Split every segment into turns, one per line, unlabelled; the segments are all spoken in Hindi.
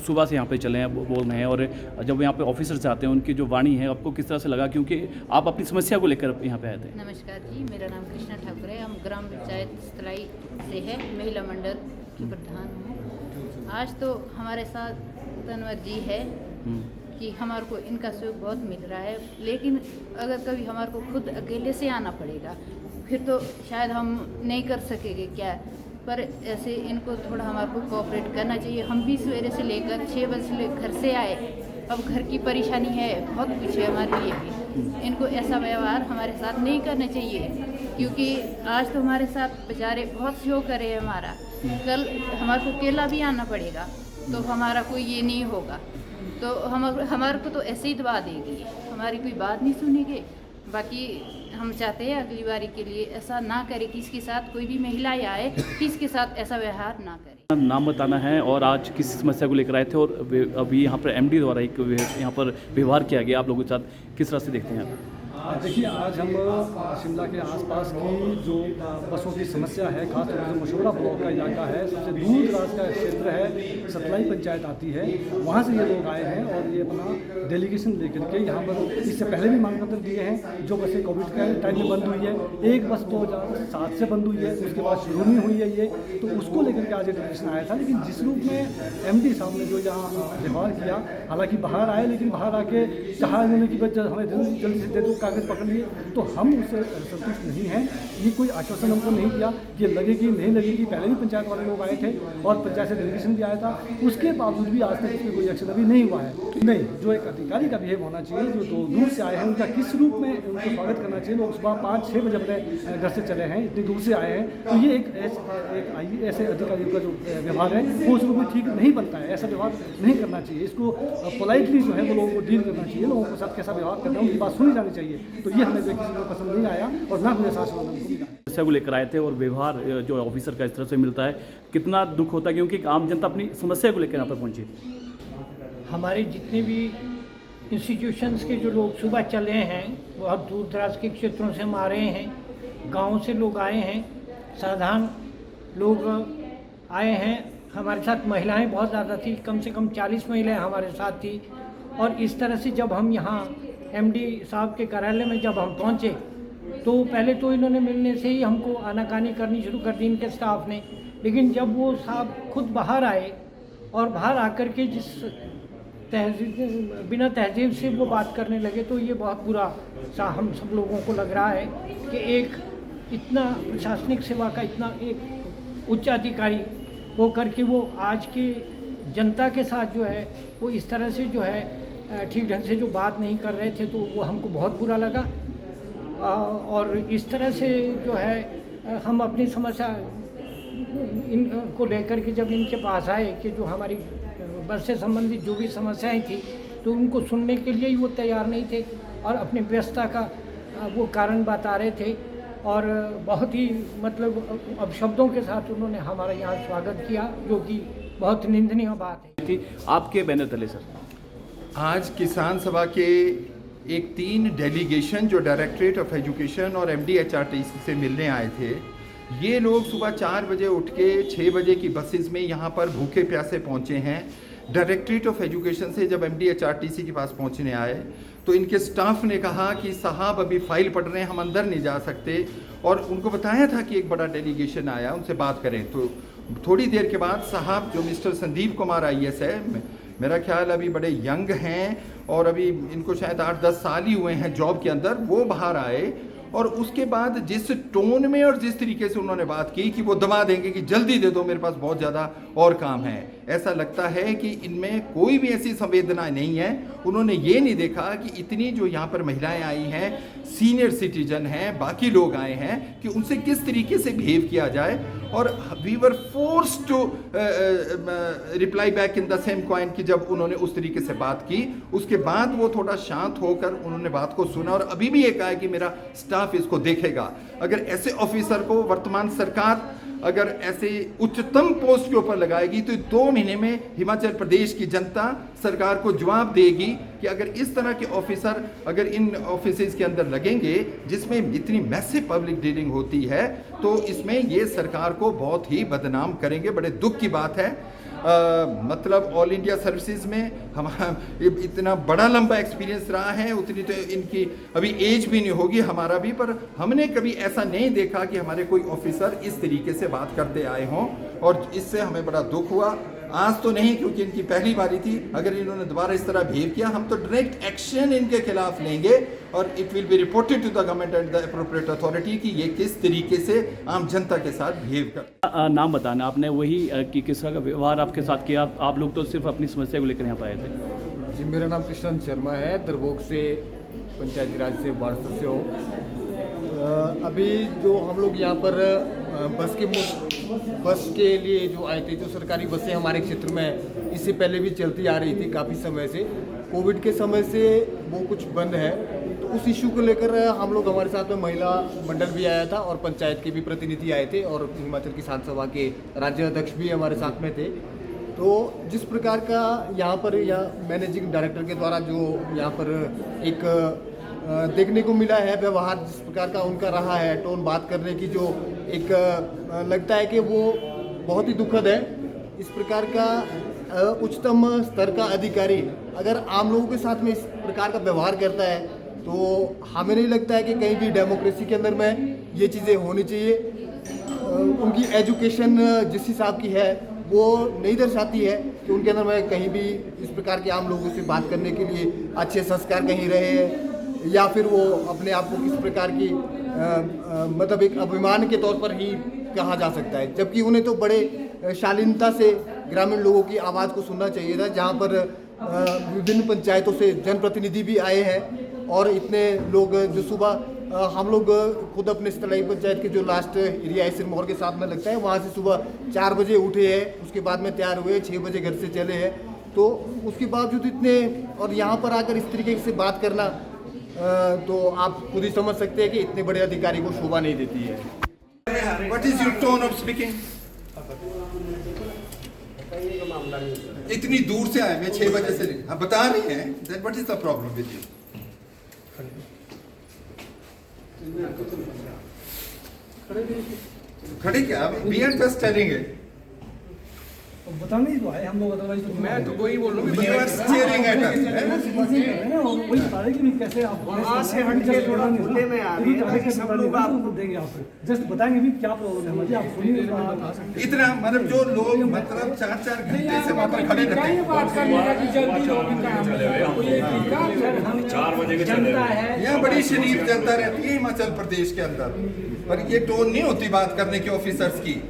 सुबह से यहाँ पे चले हैं, बोल रहे हैं, और जब यहाँ पे ऑफिसर्स आते हैं उनकी जो वाणी है आपको किस तरह से लगा, क्योंकि आप अपनी समस्या को लेकर यहाँ पे आए थे?
नमस्कार जी, मेरा नाम कृष्णा ठाकुर है। हम ग्राम पंचायत तलाई से है, महिला मंडल की प्रधान हूँ। आज तो हमारे साथ तनवर जी है कि हमारे को इनका सहयोग बहुत मिल रहा है, लेकिन अगर कभी हमारे को खुद अकेले से आना पड़ेगा फिर तो शायद हम नहीं कर सकेंगे क्या, पर ऐसे इनको थोड़ा हमारे को कोऑपरेट करना चाहिए। हम भी सवेरे से लेकर 6 बजे से घर से आए, अब घर की परेशानी है, बहुत कुछ है हमारे लिए भी। इनको ऐसा व्यवहार हमारे साथ नहीं करना चाहिए, क्योंकि आज तो हमारे साथ बेचारे बहुत सहयोग करे हैं हमारा, कल हमारे को अकेला भी आना पड़ेगा तो हमारा कोई ये नहीं होगा, तो हमारे को तो ऐसे ही दबा देगी, हमारी कोई बात नहीं सुनेंगे। बाकी हम चाहते हैं अगली बारी के लिए ऐसा ना करे कि इसके साथ कोई भी महिला आए कि इसके साथ ऐसा व्यवहार ना करे।
नाम बताना है और आज किस समस्या को लेकर आए थे, और अभी यहाँ पर एमडी द्वारा एक यहाँ पर व्यवहार किया गया आप लोगों के साथ, किस तरह से देखते हैं आप?
देखिए, आज हम शिमला के आसपास की जो बसों की समस्या है, खासतौर से मशवरा ब्लॉक का इलाका है, सबसे दूर दराज का क्षेत्र है, सतलाई पंचायत आती है, वहाँ से ये लोग आए हैं और ये अपना डेलीगेशन लेकर के यहाँ पर इससे पहले भी मांग पत्र दिए हैं। जो बसें कोविड के टाइम में बंद हुई है, एक बस 2007 से बंद हुई है, उसके बाद शुरू नहीं हुई है ये, तो उसको लेकर के आज डेलीगेशन आया था। लेकिन जिस रूप में एमडी साहब ने जो यहाँ व्यवहार किया, हालांकि बाहर आए लेकिन बाहर आके चाहा इन्होंने कि हमें जल्दी से दे दो, कागज़ पकड़ लिए, तो हम उससे संतुष्ट नहीं हैं। ये कोई आश्वासन हमको नहीं दिया कि लगेगी नहीं लगेगी। पहले भी पंचायत वाले लोग आए थे और पंचायत से डेलीगेशन भी आया था, उसके बावजूद भी आज तक इसमें कोई एक्शन अभी नहीं हुआ है। नहीं, जो एक अधिकारी का बिहेव होना चाहिए, जो तो दूर से आए हैं उनका किस रूप में उनको स्वागत करना चाहिए। लोग सुबह 5-6 बजे अपने घर से चले हैं, इतनी दूर से आए हैं, तो ये एक ऐसे अधिकारियों का जो व्यवहार है वो उस रूप में ठीक नहीं बनता है। ऐसा व्यवहार नहीं करना चाहिए, इसको पोलाइटली जो है वो लोगों को डील करना चाहिए, लोगों के साथ कैसा व्यवहार करना है उनकी बात सुनी जानी चाहिए। तो ये हमें किसी को पसंद नहीं आया और ना हमें शासन को मिला।
समस्या को लेकर आए थे और व्यवहार जो ऑफिसर का इस तरह से मिलता है, कितना दुख होता है, क्योंकि आम जनता अपनी समस्या को लेकर यहाँ पर पहुंची थी।
हमारे जितने भी इंस्टीट्यूशंस के जो लोग सुबह चले हैं, बहुत दूर दराज के क्षेत्रों से हम आ रहे हैं, गाँव से लोग आए हैं, साधारण लोग आए हैं। हमारे साथ महिलाएं बहुत ज़्यादा थी, कम से कम 40 महिलाएं हमारे साथ थी। और इस तरह से जब हम यहाँ एमडी साहब के कार्यालय में जब हम पहुँचे, तो पहले तो इन्होंने मिलने से ही हमको आनाकानी करनी शुरू कर दी इनके स्टाफ ने। लेकिन जब वो साहब खुद बाहर आए और बाहर आकर के जिस बिना तहजीब से वो बात करने लगे, तो ये बहुत बुरा सा हम सब लोगों को लग रहा है कि एक इतना प्रशासनिक सेवा का इतना एक उच्च अधिकारी हो करके वो आज के जनता के साथ जो है वो इस तरह से जो है ठीक ढंग से जो बात नहीं कर रहे थे, तो वो हमको बहुत बुरा लगा। और इस तरह से जो है हम अपनी समस्या इनको लेकर के जब इनके पास आए कि जो हमारी बस से संबंधित जो भी समस्याएं थी, तो उनको सुनने के लिए ही वो तैयार नहीं थे और अपनी व्यस्तता का वो कारण बता रहे थे। और बहुत ही मतलब अब शब्दों के साथ उन्होंने हमारा यहाँ स्वागत किया, जो कि बहुत निंदनीय बात है।
आपके बैनर तले सर
आज किसान सभा के एक 3 डेलीगेशन जो डायरेक्टरेट ऑफ एजुकेशन और MDHRTC से मिलने आए थे, ये लोग सुबह 4 बजे उठ के 6 बजे की बसेस में यहाँ पर भूखे प्यासे पहुँचे हैं। डायरेक्टरेट ऑफ एजुकेशन से जब MDHRTC के पास पहुँचने आए तो इनके स्टाफ ने कहा कि साहब अभी फाइल पढ़ रहे हैं, हम अंदर नहीं जा सकते, और उनको बताया था कि एक बड़ा डेलीगेशन आया, उनसे बात करें। तो थोड़ी देर के बाद साहब जो मिस्टर संदीप कुमार IAS है, मेरा ख्याल अभी बड़े यंग हैं और अभी इनको शायद 8-10 साल ही हुए हैं जॉब के अंदर, वो बाहर आए और उसके बाद जिस टोन में और जिस तरीके से उन्होंने बात की कि वो दबा देंगे कि जल्दी दे दो, मेरे पास बहुत ज़्यादा और काम है, ऐसा लगता है कि इनमें कोई भी ऐसी संवेदना नहीं है। उन्होंने ये नहीं देखा कि इतनी जो यहाँ पर महिलाएं आई हैं, सीनियर सिटीजन हैं, बाकी लोग आए हैं, कि उनसे किस तरीके से बिहेव किया जाए। और we were forced to reply back in the same coin कि जब उन्होंने उस तरीके से बात की, उसके बाद वो थोड़ा शांत होकर उन्होंने बात को सुना और अभी भी ये कहा है कि मेरा स्टाफ इसको देखेगा। अगर ऐसे ऑफिसर को वर्तमान सरकार अगर ऐसे उच्चतम पोस्ट के ऊपर लगाएगी तो 2 महीने में हिमाचल प्रदेश की जनता सरकार को जवाब देगी कि अगर इस तरह के ऑफिसर अगर इन ऑफिसेज के अंदर लगेंगे जिसमें इतनी मैसिव पब्लिक डीलिंग होती है, तो इसमें ये सरकार को बहुत ही बदनाम करेंगे। बड़े दुख की बात है। मतलब ऑल इंडिया सर्विसेज में हमारा इतना बड़ा लंबा एक्सपीरियंस रहा है, उतनी तो इनकी अभी एज भी नहीं होगी, हमारा भी, पर हमने कभी ऐसा नहीं देखा कि हमारे कोई ऑफिसर इस तरीके से बात करते आए हों, और इससे हमें बड़ा दुख हुआ। आज तो नहीं, क्योंकि इनकी पहली बारी थी, अगर इन्होंने दोबारा इस तरह बिहेव किया हम तो डायरेक्ट एक्शन इनके खिलाफ लेंगे और it will be reported to the government and the appropriate authority कि ये किस तरीके से आम जनता के साथ बिहेव कर।
नाम बताना आपने, वही कि किस तरह का व्यवहार आपके साथ किया, आप लोग तो सिर्फ अपनी समस्या को लेकर यहाँ पर आए थे।
जी, मेरा नाम कृष्ण शर्मा है, दरभोग से पंचायती राज से वार्ड सदस्य हूँ। अभी जो हम लोग यहाँ पर बस के लिए जो आए थे, जो सरकारी बसें हमारे क्षेत्र में इससे पहले भी चलती आ रही थी काफ़ी समय से, कोविड के समय से वो कुछ बंद है, तो उस इशू को लेकर हम लोग, हमारे साथ में महिला मंडल भी आया था और पंचायत के भी प्रतिनिधि आए थे और हिमाचल किसान सभा के राज्य अध्यक्ष भी हमारे साथ में थे। तो जिस प्रकार का यहाँ पर मैनेजिंग डायरेक्टर के द्वारा जो यहाँ पर एक देखने को मिला है व्यवहार, जिस प्रकार का उनका रहा है, टोन बात करने की जो एक लगता है कि वो बहुत ही दुखद है। इस प्रकार का उच्चतम स्तर का अधिकारी अगर आम लोगों के साथ में इस प्रकार का व्यवहार करता है तो हमें नहीं लगता है कि कहीं भी डेमोक्रेसी के अंदर में ये चीज़ें होनी चाहिए। उनकी एजुकेशन जिस हिसाब की है वो नहीं दर्शाती है कि उनके अंदर में कहीं भी इस प्रकार के आम लोगों से बात करने के लिए अच्छे संस्कार कहीं रहे हैं, या फिर वो अपने आप को किस प्रकार की मतलब एक अभिमान के तौर पर ही कहा जा सकता है। जबकि उन्हें तो बड़े शालीनता से ग्रामीण लोगों की आवाज़ को सुनना चाहिए था, जहाँ पर विभिन्न पंचायतों से जनप्रतिनिधि भी आए हैं और इतने लोग जो सुबह हम लोग खुद अपने स्थलाई पंचायत के जो लास्ट एरिया है सिरमौर के साथ में लगता है, वहाँ से सुबह 4 बजे उठे हैं, उसके बाद में तैयार हुए, 6 बजे घर से चले हैं। तो उसके बावजूद इतने, और यहाँ पर आकर इस तरीके से बात करना तो आप खुद ही समझ सकते हैं कि इतने बड़े अधिकारी को शोभा नहीं देती है।
What is your tone of speaking? इतनी दूर से आए, मैं 6 बजे से, आप बता रहे हैं, then what is the problem with you? खड़े क्या? We are just telling it.
बताने ही तो आए हम लोग, अदरवाइज
मैं तो वही बोल रहा हूँ
You are staring at us.
वही बता रहे कि कैसे आप
वहाँ से हट के थोड़ा खुले में आ रहे हैं, सब लोग
आपको देंगे, आप जस्ट बताएंगे भी क्या प्रॉब्लम है, मुझे आप सुनिए बता सकते हैं।
इतना मतलब जो लोग मतलब 4-4 घंटे से वहाँ पर खड़े रहते हैं,
4 बजे के चले
यहाँ बड़ी शरीफ जनता रहती है हिमाचल प्रदेश के अंदर, पर ये टोन नहीं होती बात करने के ऑफिसर्स की।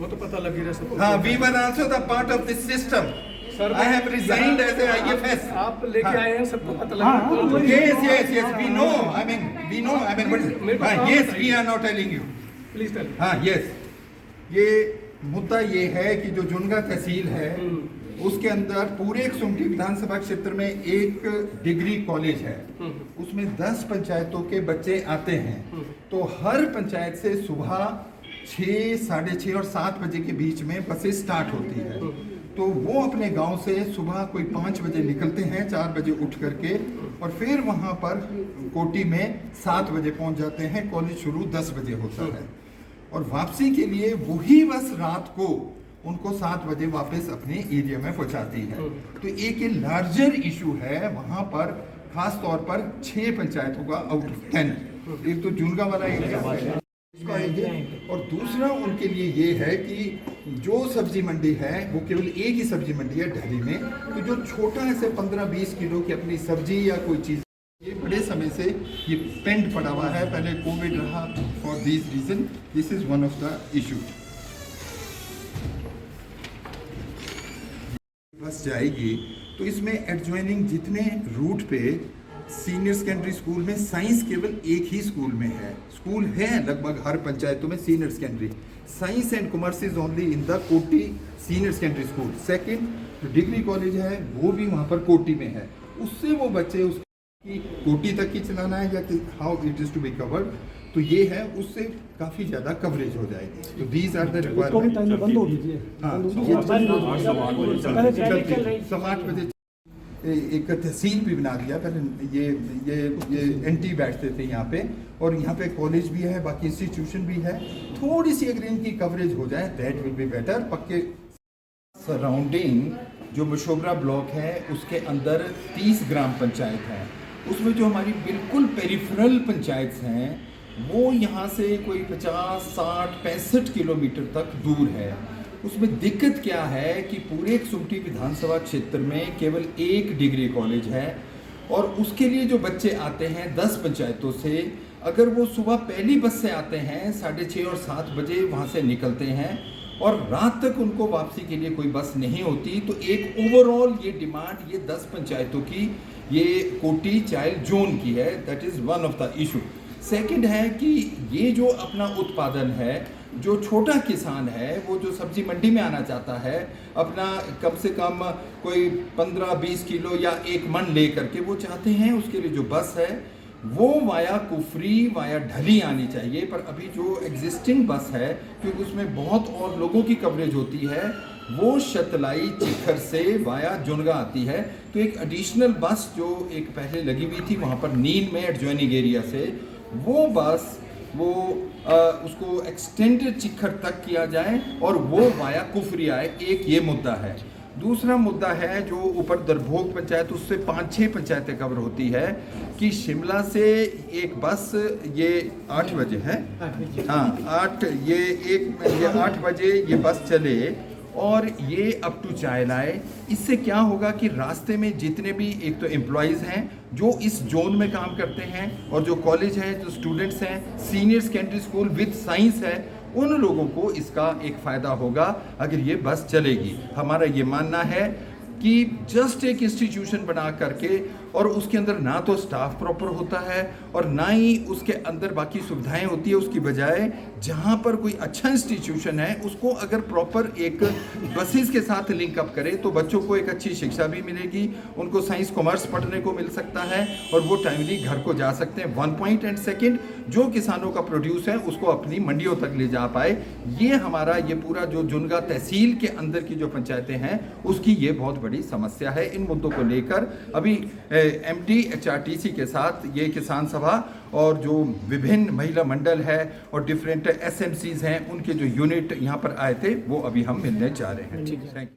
वो तो पता लग ही रहा सबको।
हाँ, we were also the part of this system. I have resigned as a IFS.
आप लेके आए हैं, सबको पता लग
Yes, we know. I mean, but yes, we are not telling you.
Please tell.
हाँ, yes. ये मुद्दा ये है कि जो जुनगा तहसील है उसके अंदर पूरे सुमटी विधानसभा क्षेत्र में एक डिग्री कॉलेज है, उसमें 10 पंचायतों के बच्चे आते हैं। तो हर पंचायत से सुबह 6, 6:30 और 7 बजे के बीच में बसें स्टार्ट होती है। तो वो अपने गांव से सुबह कोई 5 बजे निकलते हैं, 4 बजे उठ करके, और फिर वहां पर कोटी में 7 बजे पहुंच जाते हैं। कॉलेज शुरू 10 बजे होता है और वापसी के लिए वही बस रात को उनको 7 बजे वापस अपने एरिया में पहुंचाती है। तो एक लार्जर इशू है वहां पर, खास तौर पर 6 पंचायतों का आउट ऑफ 10। एक तो जुनगा वाला एरिया है और दूसरा उनके लिए ये है कि जो सब्जी मंडी है वो केवल एक ही सब्जी मंडी है दिल्ली में, तो जो छोटा ऐसे 15-20 किलो की अपनी सब्जी या कोई चीज़, ये बड़े समय से ये पेंड पड़ा हुआ है। पहले कोविड रहा, for this reason this is one of the issue. Bus जाएगी तो इसमें एडजॉइनिंग जितने रूट पे सीनियर सेकेंडरी स्कूल में साइंस केवल एक ही स्कूल में है, स्कूल है लगभग हर पंचायतों में senior secondary, science and commerce is only in the कोटी सीनियर सेकेंडरी स्कूल। सेकंड जो डिग्री कॉलेज है वो भी वहाँ पर कोटी में है, उससे वो बच्चे उसकी कोटी तक की चलाना है या how it is to be covered, तो ये है, उससे काफ़ी ज़्यादा कवरेज हो जाएगी। तो दीज आर द रिक्वायरमेंट। हाँ, 8 बजे एक तहसील भी बना दिया। पहले ये एंटी बैठते थे यहाँ पे, और यहाँ पे कॉलेज भी है, बाकी इंस्टीट्यूशन भी है। थोड़ी सी अगर इनकी कवरेज हो जाए दैट विल बी बेटर। पक्के सराउंडिंग जो मशोबरा ब्लॉक है उसके अंदर 30 ग्राम पंचायत हैं। उसमें जो हमारी बिल्कुल पेरिफेरल पंचायत हैं वो यहाँ से कोई 50, 60, 65 किलोमीटर तक दूर है। उसमें दिक्कत क्या है कि पूरे सुमटी विधानसभा क्षेत्र में केवल एक डिग्री कॉलेज है और उसके लिए जो बच्चे आते हैं 10 पंचायतों से, अगर वो सुबह पहली बस से आते हैं 6:30 और 7 बजे वहाँ से निकलते हैं और रात तक उनको वापसी के लिए कोई बस नहीं होती, तो एक ओवरऑल ये डिमांड ये 10 पंचायतों की ये कोटी चाइल्ड जोन की है। That is one of the issue. Second है कि ये जो अपना उत्पादन है, जो छोटा किसान है वो जो सब्जी मंडी में आना चाहता है, अपना कम से कम कोई 15-20 किलो या 1 मन ले करके वो चाहते हैं, उसके लिए जो बस है वो वाया कुफरी वाया ढली आनी चाहिए। पर अभी जो एग्जिस्टिंग बस है, क्योंकि उसमें बहुत और लोगों की कवरेज होती है, वो शतलाई चिखर से वाया जुनगा आती है। तो एक एडिशनल बस जो एक पहले लगी हुई थी वहाँ पर नींद में एडजॉइनिंग एरिया से, वो बस उसको एक्सटेंडेड चिखर तक किया जाए और वो वाया कुफरी आए। एक ये मुद्दा है। दूसरा मुद्दा है जो ऊपर दरभोग पंचायत, उससे 5-6 पंचायतें कवर होती है कि शिमला से एक बस ये 8 बजे है, हाँ 8 बजे ये बस चले और ये अप टू चाइल आए। इससे क्या होगा कि रास्ते में जितने भी एक तो एम्प्लॉयज़ हैं जो इस जोन में काम करते हैं और जो कॉलेज है, जो स्टूडेंट्स हैं, senior secondary school with science है, उन लोगों को इसका एक फ़ायदा होगा अगर ये बस चलेगी। हमारा ये मानना है कि जस्ट एक इंस्टीट्यूशन बना करके और उसके अंदर ना तो स्टाफ प्रॉपर होता है और ना ही उसके अंदर बाकी सुविधाएं होती है, उसकी बजाय जहां पर कोई अच्छा इंस्टीट्यूशन है उसको अगर प्रॉपर एक बसेस के साथ लिंक अप करे तो बच्चों को एक अच्छी शिक्षा भी मिलेगी, उनको साइंस कॉमर्स पढ़ने को मिल सकता है और वो टाइमली घर को जा सकते हैं। 1 पॉइंट एंड सेकेंड, जो किसानों का प्रोड्यूस है उसको अपनी मंडियों तक ले जा पाए। ये हमारा ये पूरा जो जुनगा तहसील के अंदर की जो पंचायतें हैं उसकी ये बहुत बड़ी समस्या है। इन मुद्दों को लेकर अभी MD HRTC के साथ ये किसान सभा और जो विभिन्न महिला मंडल है और डिफरेंट SMCs हैं उनके जो यूनिट यहाँ पर आए थे वो अभी हम मिलने जा रहे हैं। Thank you.